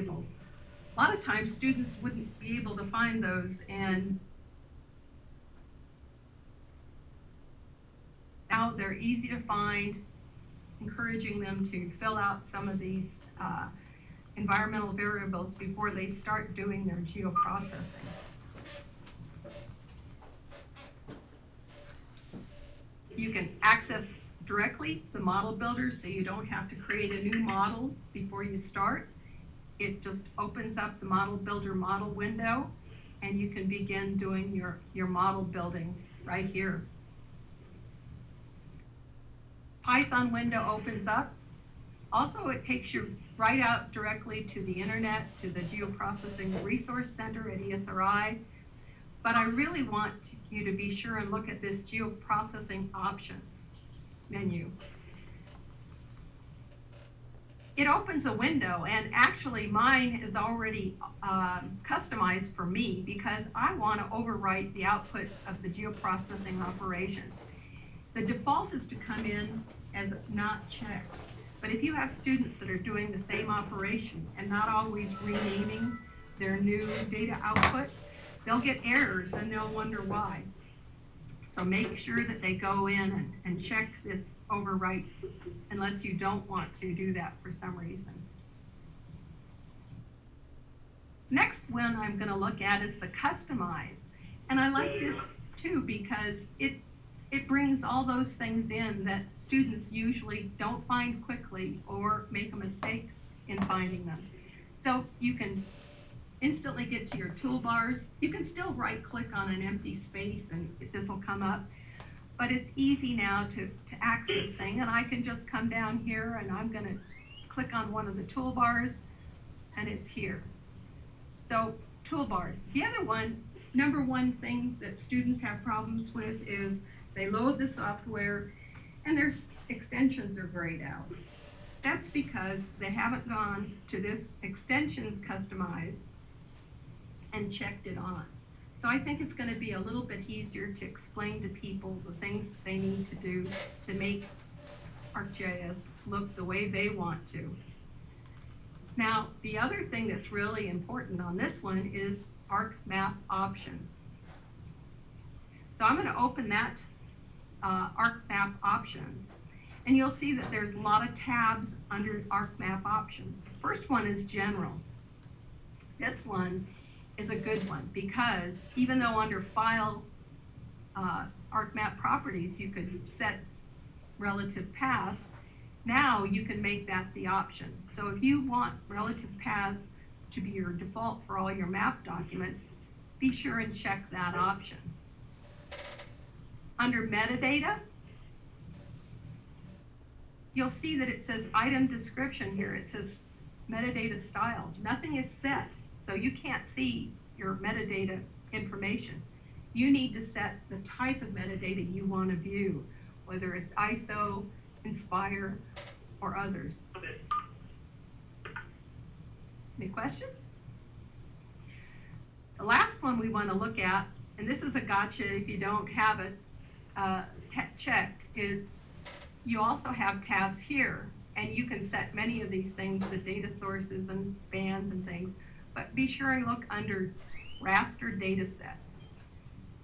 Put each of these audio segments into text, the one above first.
tables. A lot of times students wouldn't be able to find those, and now they're easy to find, encouraging them to fill out some of these environmental variables before they start doing their geoprocessing. You can access directly the model builder, so you don't have to create a new model before you start. It just opens up the model builder model window, and you can begin doing your model building right here. Python window opens up. Also, it takes you right out directly to the internet, to the Geoprocessing Resource Center at ESRI. But I really want you to be sure and look at this Geoprocessing Options menu. It opens a window, and actually mine is already customized for me because I want to overwrite the outputs of the geoprocessing operations. The default is to come in as not checked. But if you have students that are doing the same operation and not always renaming their new data output, they'll get errors and they'll wonder why. So make sure that they go in and check this overwrite unless you don't want to do that for some reason. Next one I'm going to look at is the customize. And I like this too because it brings all those things in that students usually don't find quickly or make a mistake in finding them. So you can instantly get to your toolbars. You can still right click on an empty space and this will come up, but it's easy now to access things, and I can just come down here and I'm going to click on one of the toolbars and it's here. So toolbars. The other one, number one thing that students have problems with is they load the software and their extensions are grayed out. That's because they haven't gone to this extensions customize and checked it on. So I think it's going to be a little bit easier to explain to people the things that they need to do to make ArcGIS look the way they want to. Now, the other thing that's really important on this one is ArcMap options. So I'm going to open that ArcMap options, and you'll see that there's a lot of tabs under ArcMap options. First one is general. This one is a good one because even though under file ArcMap properties you could set relative paths, now you can make that the option. So if you want relative paths to be your default for all your map documents, be sure and check that option. Under metadata, you'll see that it says item description here. It says metadata style. Nothing is set, so you can't see your metadata information. You need to set the type of metadata you want to view, whether it's ISO, Inspire, or others. Any questions? The last one we want to look at, and this is a gotcha if you don't have it checked, is you also have tabs here, and you can set many of these things, the data sources and bands and things, but be sure and look under raster data sets.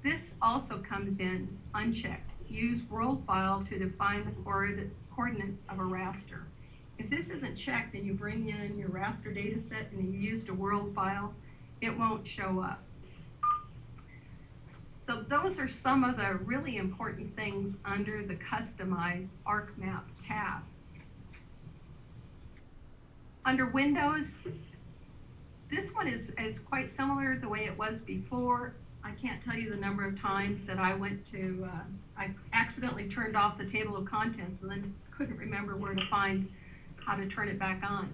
This also comes in unchecked. Use world file to define the coordinates of a raster. If this isn't checked and you bring in your raster data set and you used a world file, it won't show up. So those are some of the really important things under the Customize ArcMap tab. Under Windows, this one is quite similar to the way it was before. I can't tell you the number of times that I went to, I accidentally turned off the table of contents and then couldn't remember where to find how to turn it back on.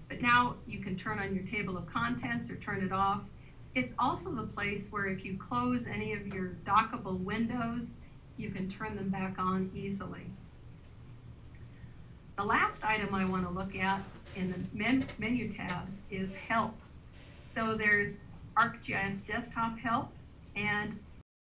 But now you can turn on your table of contents or turn it off. It's also the place where if you close any of your dockable windows, you can turn them back on easily. The last item I want to look at in the menu tabs is help. So there's ArcGIS Desktop Help and